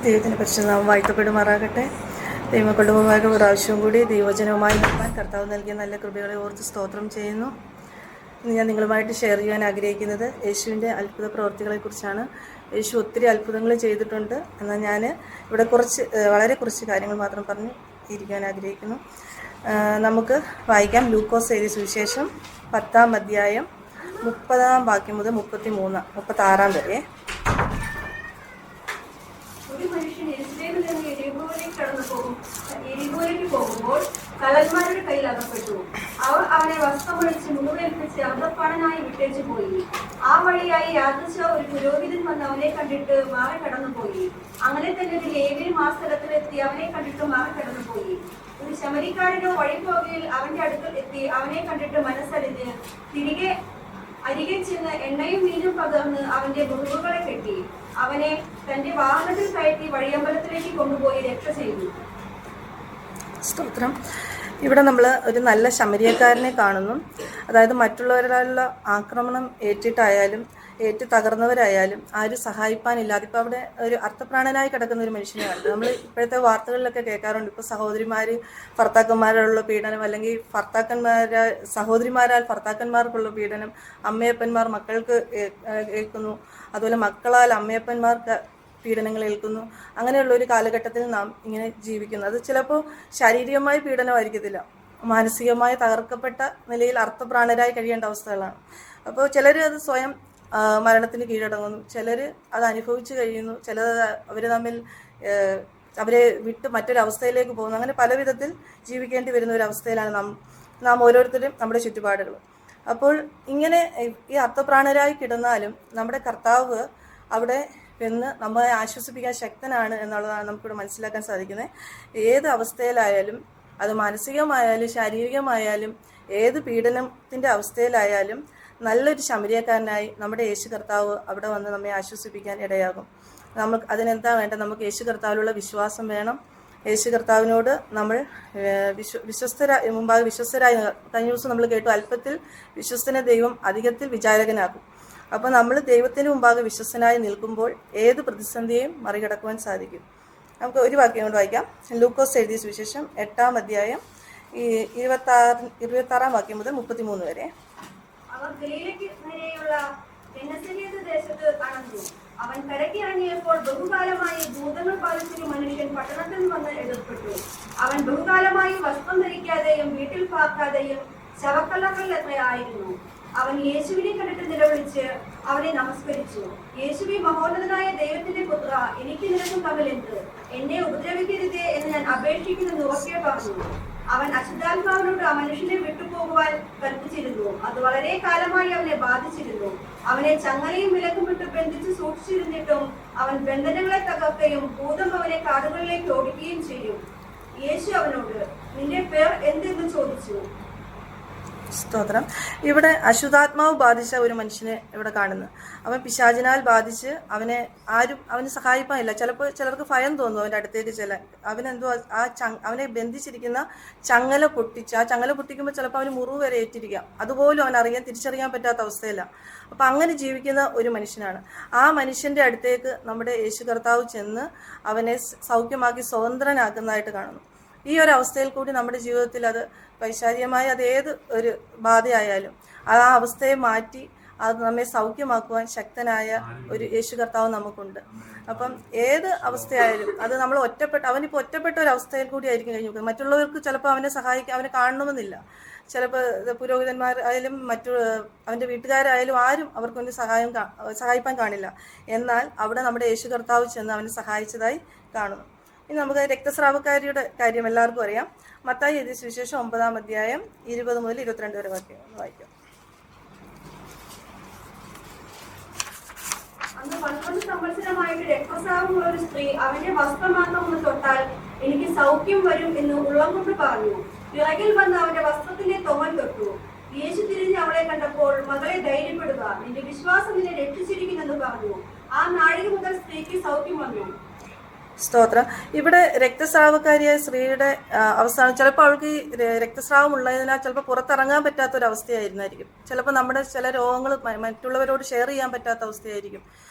ദൈവത്തിൻ്റെ പരിശുദ്ധനാമം വാഴ്ത്തപ്പെടുമാറാകട്ടെ. ദൈവകുടുംബമായ പ്രാവശ്യവും കൂടി ദൈവവചനവുമായി നിൽക്കാൻ കർത്താവ് നൽകിയ നല്ല കൃപകളെ ഓർത്ത് സ്തോത്രം ചെയ്യുന്നു. ഇന്ന് ഞാൻ നിങ്ങളുമായിട്ട് ഷെയർ ചെയ്യാൻ ആഗ്രഹിക്കുന്നത് യേശുവിൻ്റെ അത്ഭുത പ്രവൃത്തികളെക്കുറിച്ചാണ്. യേശു ഒത്തിരി അത്ഭുതങ്ങൾ ചെയ്തിട്ടുണ്ട്. എന്നാൽ ഞാൻ ഇവിടെ വളരെ കുറച്ച് കാര്യങ്ങൾ മാത്രം പറഞ്ഞ് ഇരിക്കാൻ ആഗ്രഹിക്കുന്നു. നമുക്ക് വായിക്കാം. ലൂക്കോസ് എഴുതിയ സുവിശേഷം 10-ാം അധ്യായം 30-ാം വാക്യം മുതൽ 36 വരെ. ഒരു മനുഷ്യൻ യെരൂശലേമിൽ നിന്ന് എരിഹോയിലേക്ക് പോകുമ്പോൾ കള്ളന്മാരുടെ കയ്യിൽ അകപ്പെട്ടു. അവർ അവനെ വസ്ത്രമൊഴിച്ച് മുറിവേൽപ്പിച്ച് അർദ്ധപ്പാടനായി വിട്ടേച്ചു പോയി. ആ വഴിയായി യാദൃച്ഛ ഒരു പുരോഹിതൻ വന്ന് അവനെ കണ്ടിട്ട് മാറി കടന്നുപോയി. അങ്ങനെ തന്നെ ഒരു ലേവ്യനും ആ സ്ഥലത്തിലെത്തി അവനെ കണ്ടിട്ട് മാറി കടന്നുപോയി. ഒരു ശമരിക്കാരനോ വഴിപോകയിൽ അവന്റെ അടുക്കൽ എത്തി അവനെ കണ്ടിട്ട് മനസ്സറിഞ്ഞ് അരികെ ചെന്ന് എണ്ണയും മീനും പകർന്ന് അവന്റെ മുറിവുകളെ കെട്ടി അവനെ തന്റെ വാഹനത്തിൽ കയറ്റി വഴിയമ്പലത്തിലേക്ക് കൊണ്ടുപോയി രക്ഷ ചെയ്തു. സ്തോത്രം. ഇവിടെ നമ്മൾ ഒരു നല്ല ശമരിയക്കാരനെ കാണുന്നു. അതായത് മറ്റുള്ളവരാലുള്ള ആക്രമണം ഏറ്റു തകർന്നവരായാലും ആരും സഹായിപ്പാനില്ലാതെ ഇപ്പോൾ അവിടെ ഒരു അർത്ഥപ്രാണനായി കിടക്കുന്ന ഒരു മനുഷ്യനെ കണ്ടു. നമ്മൾ ഇപ്പോഴത്തെ വാർത്തകളിലൊക്കെ കേൾക്കാറുണ്ട്. ഇപ്പോൾ സഹോദരിമാർ ഭർത്താക്കന്മാരുള്ള പീഡനം, അല്ലെങ്കിൽ സഹോദരിമാരാൽ ഭർത്താക്കന്മാർക്കുള്ള പീഡനം, അമ്മയപ്പന്മാർ മക്കൾക്ക് ഏൽക്കുന്നു, അതുപോലെ മക്കളാൽ അമ്മയപ്പന്മാർക്ക് പീഡനങ്ങൾ ഏൽക്കുന്നു. അങ്ങനെയുള്ള ഒരു കാലഘട്ടത്തിൽ നാം ഇങ്ങനെ ജീവിക്കുന്നു. അത് ചിലപ്പോൾ ശാരീരികമായ പീഡനമായിരിക്കത്തില്ല, മാനസികമായി തകർക്കപ്പെട്ട നിലയിൽ അർത്ഥപ്രാണരായി കഴിയേണ്ട അവസ്ഥകളാണ്. അപ്പോൾ ചിലർ അത് സ്വയം മരണത്തിന് കീഴടങ്ങുന്നു, ചിലർ അത് അനുഭവിച്ചു കഴിയുന്നു, ചിലർ അവരെ വിട്ട് മറ്റൊരവസ്ഥയിലേക്ക് പോകുന്നു. അങ്ങനെ പല വിധത്തിൽ ജീവിക്കേണ്ടി വരുന്ന ഒരു അവസ്ഥയിലാണ് നാം ഓരോരുത്തരും നമ്മുടെ ചുറ്റുപാടുകൾ. അപ്പോൾ ഇങ്ങനെ ഈ അർത്ഥപ്രാണരായി കിടന്നാലും നമ്മുടെ കർത്താവ് അവിടെ എന്ന് നമ്മളെ ആശ്വസിപ്പിക്കാൻ ശക്തനാണ് എന്നുള്ളതാണ് നമുക്കിവിടെ മനസ്സിലാക്കാൻ സാധിക്കുന്നത്. ഏത് അവസ്ഥയിലായാലും, അത് മാനസികമായാലും ശാരീരികമായാലും, ഏത് പീഡനത്തിൻ്റെ അവസ്ഥയിലായാലും നല്ലൊരു ശമരിയക്കാരനായി നമ്മുടെ യേശു കർത്താവ് അവിടെ വന്ന് നമ്മെ ആശ്വസിപ്പിക്കാൻ ഇടയാകും. അതിനെന്താ വേണ്ടത്? നമുക്ക് യേശു കർത്താവിലുള്ള വിശ്വാസം വേണം. യേശു കർത്താവിനോട് നമ്മൾ വിശ്വസ്തരായി കഴിഞ്ഞ ദിവസം നമ്മൾ കേട്ടു, അല്പത്തിൽ വിശ്വസ്തനെ ദൈവം അധികത്തിൽ വിചാരകനാക്കും. അപ്പോൾ നമ്മൾ ദൈവത്തിന് മുമ്പാകെ വിശ്വസ്തനായി നിൽക്കുമ്പോൾ ഏത് പ്രതിസന്ധിയെയും മറികടക്കുവാൻ സാധിക്കും. നമുക്ക് ഒരു വാക്യം കൊണ്ട് വായിക്കാം. ലൂക്കോസ് എഴുതിയ സുവിശേഷം 8-ാം അധ്യായം 26-ാം വാക്യം മുതൽ 33 വരെ. അവർ ഗലീലയ്ക്ക് നേരെയുള്ള ദേശത്ത് അണഞ്ഞു. അവൻ കരയ്ക്ക് ഇറങ്ങിയപ്പോൾ ബഹുകാലമായി ഭൂതങ്ങൾ ബാധിച്ചൊരു മനുഷ്യൻ പട്ടണത്തിൽ വന്ന് എതിർപ്പെട്ടു. അവൻ ബഹുകാലമായി വസ്ത്രം ധരിക്കാതെയും വീട്ടിൽ പാർക്കാതെയും ശവക്കല്ലങ്ങളിൽ എത്രയായിരുന്നു. അവൻ യേശുവിനെ കണ്ടിട്ട് നിലവിളിച്ച് അവനെ നമസ്കരിച്ചു. യേശുവേ, മഹോന്നതനായ ദൈവത്തിന്റെ പുത്ര, എനിക്ക് നിനക്കും തമ്മിൽ എന്ത്? എന്നെ ഉപദ്രവിക്കരുതേ എന്ന് ഞാൻ അപേക്ഷിക്കുന്നു ഉറക്കെ പറഞ്ഞു. അവൻ അശുദ്ധാത്മാവിനോട് ആ മനുഷ്യനെ വിട്ടുപോകുവാൻ കൽപ്പിച്ചിരുന്നു. അത് വളരെ കാലമായി അവനെ ബാധിച്ചിരുന്നു. അവനെ ചങ്ങലയും വിലക്കും വിട്ട് ബന്ധിച്ച് സൂക്ഷിച്ചിരുന്നിട്ടും അവൻ ബന്ധനങ്ങളെ തകർക്കുകയും ഭൂതം അവനെ കാടുകളിലേക്ക് ഓടിക്കുകയും ചെയ്യും. യേശു അവനോട്, നിന്റെ പേർ എന്തെന്ന് ചോദിച്ചു. സ്തോത്രം. ഇവിടെ അശുദ്ധാത്മാവ് ബാധിച്ച ഒരു മനുഷ്യനെ ഇവിടെ കാണുന്നു. അവൻ പിശാചിനാൽ ബാധിച്ച് അവന് സഹായിപ്പാനില്ല. ചിലർക്ക് ഭയം തോന്നും അവൻ്റെ അടുത്തേക്ക് ചെല്ലാൻ. അവനെ ബന്ധിച്ചിരിക്കുന്ന ചങ്ങല പൊട്ടിക്കുമ്പോൾ ചിലപ്പോൾ അവന് മുറിവ് വരെ ഏറ്റിരിക്കാം. അതുപോലും അവൻ തിരിച്ചറിയാൻ പറ്റാത്ത അവസ്ഥയില്ല. അപ്പം അങ്ങനെ ജീവിക്കുന്ന ഒരു മനുഷ്യനാണ്. ആ മനുഷ്യൻ്റെ അടുത്തേക്ക് നമ്മുടെ യേശു കർത്താവ് ചെന്ന് അവനെ സൗഖ്യമാക്കി സ്വതന്ത്രനാക്കുന്നതായിട്ട് കാണുന്നു. ഈ ഒരു അവസ്ഥയിൽ കൂടി നമ്മുടെ ജീവിതത്തിൽ അത് പൈശാചികമായ അതേത് ഒരു ബാധയായാലും ആ അവസ്ഥയെ മാറ്റി അത് നമ്മെ സൗഖ്യമാക്കുവാൻ ശക്തനായ ഒരു യേശു കർത്താവ് നമുക്കുണ്ട്. അപ്പം ഏത് അവസ്ഥയായാലും അത് നമ്മൾ അവനിപ്പോൾ ഒറ്റപ്പെട്ട ഒരു അവസ്ഥയിൽ കൂടി ആയിരിക്കും കഴിഞ്ഞു. മറ്റുള്ളവർക്ക് ചിലപ്പോൾ അവനെ കാണണമെന്നില്ല. ചിലപ്പോൾ പുരോഹിതന്മാരായാലും അവൻ്റെ വീട്ടുകാരായാലും ആരും അവർക്ക് വേണ്ടി സഹായിപ്പാൻ കാണില്ല. എന്നാൽ അവിടെ നമ്മുടെ യേശു കർത്താവ് ചെന്ന് അവനെ സഹായിച്ചതായി കാണുന്നു. ഇനി നമുക്ക് രക്തസ്രാവക്കാരിയുടെ കാര്യം എല്ലാവർക്കും അറിയാം. മത്തായി എഴുതിയ സുവിശേഷം 9-ാം അധ്യായം 20 മുതൽ 22 വരെ വായിക്കാം. അന്ന് 11 സംവത്സരമായിട്ട് രക്തസ്രാവമുള്ള ഒരു സ്ത്രീ അവന്റെ വസ്ത്രം മാത്രം ഒന്ന് തൊട്ടാൽ എനിക്ക് സൗഖ്യം വരും എന്ന് ഉള്ളം കൊണ്ട് പറഞ്ഞു. പിറകിൽ വന്ന് അവന്റെ വസ്ത്രത്തിന്റെ തൊങ്ങൽ തൊട്ടു. യേശു തിരിഞ്ഞ് അവളെ കണ്ടപ്പോൾ, മകളെ ധൈര്യപ്പെടുക, നിന്റെ വിശ്വാസം നിന്നെ രക്ഷിച്ചിരിക്കുന്നെന്ന് പറഞ്ഞു. ആ നാഴിക മുതൽ സ്ത്രീക്ക് സൗഖ്യം വന്നു. സ്തോത്രം. ഇവിടെ രക്തസ്രാവക്കാരിയായ സ്ത്രീയുടെ അവസാനം ചിലപ്പോൾ അവൾക്ക് ഈ രക്തസ്രാവം ഉള്ളതിനാൽ ചിലപ്പോൾ പുറത്തിറങ്ങാൻ പറ്റാത്തൊരവസ്ഥയായിരുന്നായിരിക്കും. ചിലപ്പോൾ നമ്മുടെ ചില രോഗങ്ങൾ മറ്റുള്ളവരോട് ഷെയർ ചെയ്യാൻ പറ്റാത്ത അവസ്ഥയായിരിക്കും.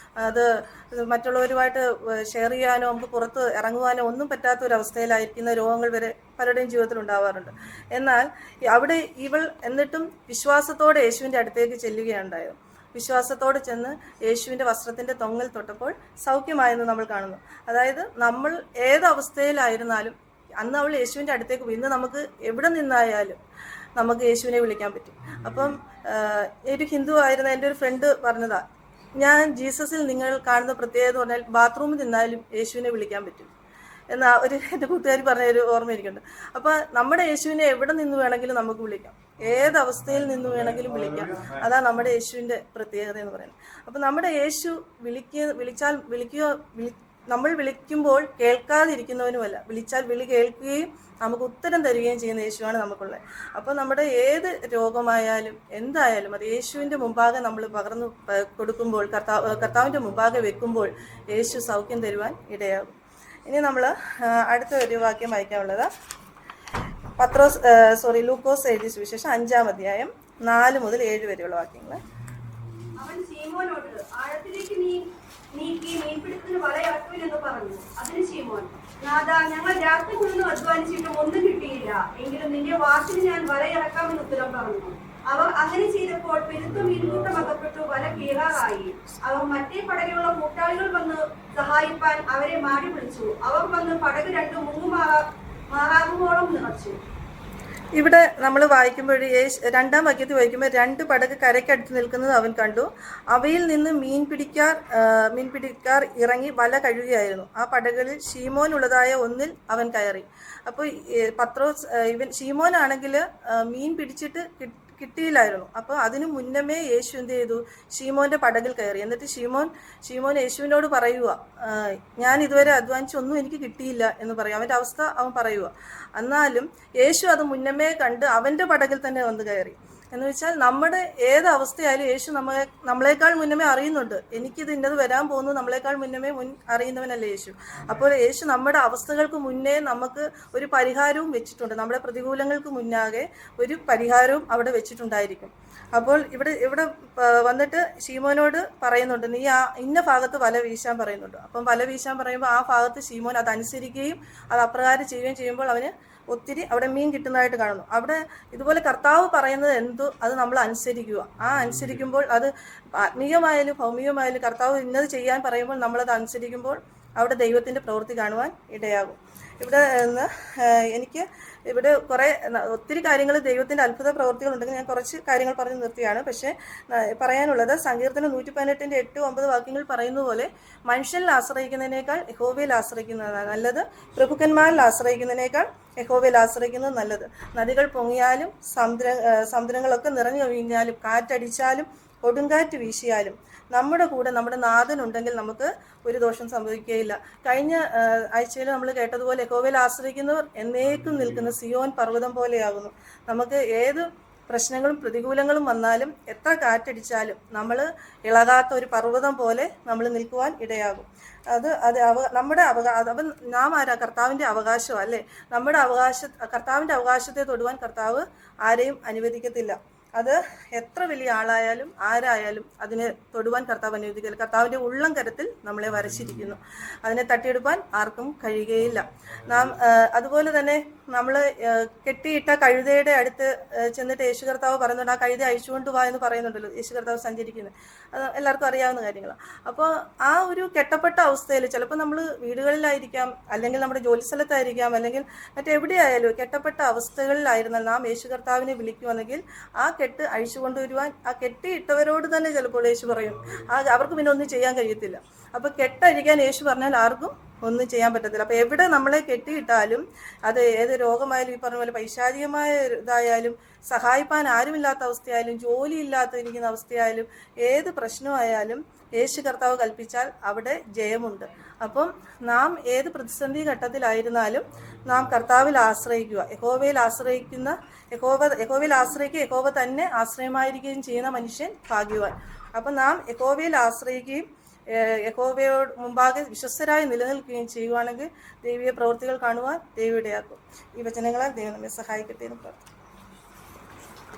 അത് മറ്റുള്ളവരുമായിട്ട് ഷെയർ ചെയ്യാനോ നമുക്ക് പുറത്ത് ഇറങ്ങുവാനോ ഒന്നും പറ്റാത്തൊരവസ്ഥയിലായിരിക്കുന്ന രോഗങ്ങൾ വരെ പലരുടെയും ജീവിതത്തിൽ ഉണ്ടാവാറുണ്ട്. എന്നാൽ അവിടെ ഇവൾ എന്നിട്ടും വിശ്വാസത്തോടെ യേശുവിൻ്റെ അടുത്തേക്ക് ചെല്ലുകയുണ്ടായത്. വിശ്വാസത്തോടെ ചെന്ന് യേശുവിൻ്റെ വസ്ത്രത്തിൻ്റെ തൊങ്ങൽ തൊട്ടപ്പോൾ സൗഖ്യമായെന്ന് നമ്മൾ കാണുന്നു. അതായത് നമ്മൾ ഏതവസ്ഥയിലായിരുന്നാലും അന്ന് അവൾ യേശുവിൻ്റെ അടുത്തേക്ക് പോയി. ഇന്ന് നമുക്ക് എവിടെ നിന്നായാലും നമുക്ക് യേശുവിനെ വിളിക്കാൻ പറ്റും. അപ്പം ഒരു ഹിന്ദു ആയിരുന്ന എൻ്റെ ഒരു ഫ്രണ്ട് പറഞ്ഞതാ, ഞാൻ ജീസസിൽ നിങ്ങൾ കാണുന്ന പ്രത്യേകത എന്ന് പറഞ്ഞാൽ ബാത്റൂമിൽ നിന്നാലും യേശുവിനെ വിളിക്കാൻ പറ്റും എന്നാ ഒരു എൻ്റെ കൂട്ടുകാരി പറഞ്ഞ ഒരു ഓർമ്മ എനിക്കുണ്ട്. അപ്പോൾ നമ്മുടെ യേശുവിനെ എവിടെ നിന്ന് വേണമെങ്കിലും നമുക്ക് വിളിക്കാം, ഏതവസ്ഥയിൽ നിന്ന് വേണമെങ്കിലും വിളിക്കാം. അതാ നമ്മുടെ യേശുവിൻ്റെ പ്രത്യേകത എന്ന് പറയുന്നത്. അപ്പം നമ്മുടെ യേശു നമ്മൾ വിളിക്കുമ്പോൾ കേൾക്കാതിരിക്കുന്നവനുമല്ല, വിളിച്ചാൽ വിളി കേൾക്കുകയും നമുക്ക് ഉത്തരം തരികയും ചെയ്യുന്ന യേശുവാണ് നമുക്കുള്ളത്. അപ്പോൾ നമ്മുടെ ഏത് രോഗമായാലും എന്തായാലും അത് യേശുവിൻ്റെ മുമ്പാകെ നമ്മൾ പകർന്നു കൊടുക്കുമ്പോൾ, കർത്താവിൻ്റെ മുമ്പാകെ വെക്കുമ്പോൾ യേശു സൗഖ്യം തരുവാൻ ഇടയാകും. ഇനി നമ്മൾ അടുത്ത ഒരു വാക്യം വായിക്കാനുള്ളത് ലൂക്കോസ് എഴുതിയ സുവിശേഷം 5-ാം അധ്യായം 4 മുതൽ 7 വരെയുള്ള വാക്യങ്ങൾ. അവൻ ശീമോനോട് ആഴത്തിലേക്ക് നീക്കി മീൻപിടുത്തത്തിന് വല ഇറക്കുവിനെന്ന് പറഞ്ഞു. അതിന് ശീമോൻ, നാഥാ, ഞങ്ങൾ രാത്രി മുഴുവൻ അധ്വാനിച്ചിട്ടും ഒന്നും കിട്ടിയില്ല, എങ്കിലും നിന്റെ വാക്കിന് ഞാൻ വല ഇറക്കാമെന്ന് ഉത്തരം പറഞ്ഞു. അവർ അങ്ങനെ ചെയ്തപ്പോൾ പെരുത്ത മീൻകൂട്ടം അകപ്പെട്ടു, വല കീറാറായി. അവർ മറ്റേ പടകിലുള്ള കൂട്ടാളികൾ വന്ന് സഹായിപ്പാൻ അവരെ മാടി വിളിച്ചു. അവർ വന്ന് പടക് 2 മാറാകുമോളം നിറച്ചു. ഇവിടെ നമ്മൾ വായിക്കുമ്പോൾ 2-ാം വാക്യത്തിൽ വായിക്കുമ്പോൾ 2 പടക് കരയ്ക്കടുത്ത് നിൽക്കുന്നത് അവൻ കണ്ടു. അവയിൽ നിന്ന് മീൻപിടിക്കാർ ഇറങ്ങി വല കഴുകുകയായിരുന്നു. ആ പടകളിൽ ശീമോനുള്ളതായ ഒന്നിൽ അവൻ കയറി. അപ്പോൾ ശീമോനാണെങ്കിൽ മീൻ പിടിച്ചിട്ട് കിട്ടിയില്ലായിരുന്നു. അപ്പോൾ അതിനു മുന്നമേ യേശു എന്ത് ചെയ്തു? ശീമോന്റെ പടകിൽ കയറി. എന്നിട്ട് ശീമോൻ യേശുവിനോട് പറയുക, ഞാൻ ഇതുവരെ അധ്വാനിച്ചൊന്നും എനിക്ക് കിട്ടിയില്ല എന്ന് പറയും. അവൻ്റെ അവസ്ഥ അവൻ പറയുക. എന്നാലും യേശു അത് മുന്നമേ കണ്ട് അവൻ്റെ പടകിൽ തന്നെ വന്ന് കയറി. എന്ന് വെച്ചാൽ നമ്മുടെ ഏത് അവസ്ഥയായാലും യേശു നമ്മളെക്കാൾ മുന്നമേ അറിയുന്നുണ്ട്. എനിക്കിത് ഇന്നത് വരാൻ പോകുന്നു, നമ്മളെക്കാൾ മുന്നമേ അറിയുന്നവനല്ലേ യേശു. അപ്പോൾ യേശു നമ്മുടെ അവസ്ഥകൾക്ക് മുന്നേ നമുക്ക് ഒരു പരിഹാരവും വെച്ചിട്ടുണ്ട്. നമ്മുടെ പ്രതികൂലങ്ങൾക്ക് മുന്നാകെ ഒരു പരിഹാരവും അവിടെ വെച്ചിട്ടുണ്ടായിരിക്കും. അപ്പോൾ ഇവിടെ വന്നിട്ട് ശീമോനോട് പറയുന്നുണ്ട്, നീ ഇന്ന ഭാഗത്ത് വല വീശാൻ പറയുന്നുണ്ട്. അപ്പം വല വീശാൻ പറയുമ്പോൾ ആ ഭാഗത്ത് ശീമോൻ അതനുസരിക്കുകയും അത് അപ്രകാരം ചെയ്യുകയും ചെയ്യുമ്പോൾ അവന് ഒത്തിരി അവിടെ മീൻ കിട്ടുന്നതായിട്ട് കാണുന്നു. അവിടെ ഇതുപോലെ കർത്താവ് പറയുന്നത് എന്തോ അത് നമ്മൾ അനുസരിക്കുക. ആ അനുസരിക്കുമ്പോൾ അത് ആത്മീയമായാലും ഭൗമികമായാലും കർത്താവ് ഇന്നത് ചെയ്യാൻ പറയുമ്പോൾ നമ്മളത് അനുസരിക്കുമ്പോൾ അവിടെ ദൈവത്തിൻ്റെ പ്രവൃത്തി കാണുവാൻ ഇടയാകും. ഇവിടെ എനിക്ക് ഒത്തിരി കാര്യങ്ങൾ ദൈവത്തിൻ്റെ അത്ഭുത പ്രവൃത്തികളുണ്ടെങ്കിൽ ഞാൻ കുറച്ച് കാര്യങ്ങൾ പറഞ്ഞു നിർത്തിയാണ്. പക്ഷേ പറയാനുള്ളത് സങ്കീർത്തനം 118-ന്റെ 8-9 വാക്യങ്ങൾ പറയുന്ന പോലെ മനുഷ്യനിൽ ആശ്രയിക്കുന്നതിനേക്കാൾ യഹോവയിൽ ആശ്രയിക്കുന്നതാണ് നല്ലത്, പ്രഭുക്കന്മാരിൽ ആശ്രയിക്കുന്നതിനേക്കാൾ യഹോവയിൽ ആശ്രയിക്കുന്നത് നല്ലത്. നദികൾ പൊങ്ങിയാലും സമുദ്രങ്ങളൊക്കെ നിറഞ്ഞു കവിഞ്ഞാലും കാറ്റടിച്ചാലും കൊടുങ്കാറ്റ് വീശിയാലും നമ്മുടെ കൂടെ നമ്മുടെ നാഥനുണ്ടെങ്കിൽ നമുക്ക് ഒരു ദോഷം സംഭവിക്കുകയില്ല. കഴിഞ്ഞ ആഴ്ചയിൽ നമ്മൾ കേട്ടതുപോലെ യഹോവയിൽ ആശ്രയിക്കുന്നവർ എന്നേക്കും നിൽക്കുന്ന സിയോൻ പർവ്വതം പോലെയാകുന്നു. നമുക്ക് ഏത് പ്രശ്നങ്ങളും പ്രതികൂലങ്ങളും വന്നാലും എത്ര കാറ്റടിച്ചാലും നമ്മൾ ഇളകാത്ത ഒരു പർവ്വതം പോലെ നമ്മൾ നിൽക്കുവാൻ ഇടയാകും. നമ്മുടെ അവൻ നാം ആരാ? കർത്താവിൻ്റെ അവകാശം അല്ലേ? കർത്താവിൻ്റെ അവകാശത്തെ തൊടുവാൻ കർത്താവ് ആരെയും അനുവദിക്കത്തില്ല. അത് എത്ര വലിയ ആളായാലും ആരായാലും അതിനെ തൊടുവാൻ കർത്താവ് അനുവദിക്കില്ല. കർത്താവിൻ്റെ ഉള്ളം കരത്തിൽ നമ്മളെ വരച്ചിരിക്കുന്നു. അതിനെ തട്ടിയെടുപ്പാൻ ആർക്കും കഴിയുകയില്ല. അതുപോലെ തന്നെ നമ്മൾ കെട്ടിയിട്ട കഴുതയുടെ അടുത്ത് ചെന്നിട്ട് യേശു കർത്താവ് പറയുന്നുണ്ട്, ആ കഴുത അഴിച്ചുകൊണ്ട് പോവാ എന്ന് പറയുന്നുണ്ടല്ലോ യേശു കർത്താവ് സഞ്ചരിക്കുന്നത്. അത് എല്ലാവർക്കും അറിയാവുന്ന കാര്യങ്ങളാണ്. അപ്പോൾ ആ ഒരു കെട്ടപ്പെട്ട അവസ്ഥയിൽ ചിലപ്പോൾ നമ്മൾ വീടുകളിലായിരിക്കാം, അല്ലെങ്കിൽ നമ്മുടെ ജോലി സ്ഥലത്തായിരിക്കാം, അല്ലെങ്കിൽ മറ്റെവിടെയായാലും കെട്ടപ്പെട്ട അവസ്ഥകളിലായിരുന്നാൽ നാം യേശു കർത്താവിനെ വിളിക്കുവാണെങ്കിൽ ആ കെട്ട് അഴിച്ചു കൊണ്ടുവരുവാൻ ആ കെട്ടിയിട്ടവരോട് തന്നെ ചിലപ്പോൾ യേശു പറയും, അവർക്ക് പിന്നെ ഒന്നും ചെയ്യാൻ കഴിയത്തില്ല. അപ്പോൾ കെട്ടഴിക്കാൻ യേശു പറഞ്ഞാൽ ആർക്കും ഒന്നും ചെയ്യാൻ പറ്റത്തില്ല. അപ്പോൾ എവിടെ നമ്മളെ കെട്ടിയിട്ടാലും അത് ഏത് രോഗമായാലും ഈ പറഞ്ഞ പോലെ പൈശാചികമായ ഇതായാലും സഹായിപ്പാൻ ആരുമില്ലാത്ത അവസ്ഥയായാലും ജോലി ഇല്ലാത്തിരിക്കുന്ന അവസ്ഥയായാലും ഏത് പ്രശ്നമായാലും യേശു കർത്താവ് കൽപ്പിച്ചാൽ അവിടെ ജയമുണ്ട്. അപ്പം നാം ഏത് പ്രതിസന്ധി ഘട്ടത്തിലായിരുന്നാലും നാം കർത്താവിൽ ആശ്രയിക്കുക. യഹോവയിൽ ആശ്രയിക്കുക, യഹോവ തന്നെ ആശ്രയമായിരിക്കുകയും ചെയ്യുന്ന മനുഷ്യൻ ഭാഗ്യവാൻ. അപ്പം നാം യഹോവയിൽ ആശ്രയിക്കുകയും യഹോവയോട് മുമ്പാകെ വിശ്വസ്തരായി നിലനിൽക്കുകയും ചെയ്യുവാണെങ്കിൽ ദൈവീയ പ്രവൃത്തികൾ കാണുവാൻ ദൈവം ഇടയാക്കും. ഈ വചനങ്ങളാൽ ദൈവം നമ്മെ സഹായിക്കട്ടെ എന്ന് പ്രാർത്ഥിക്കുന്നു.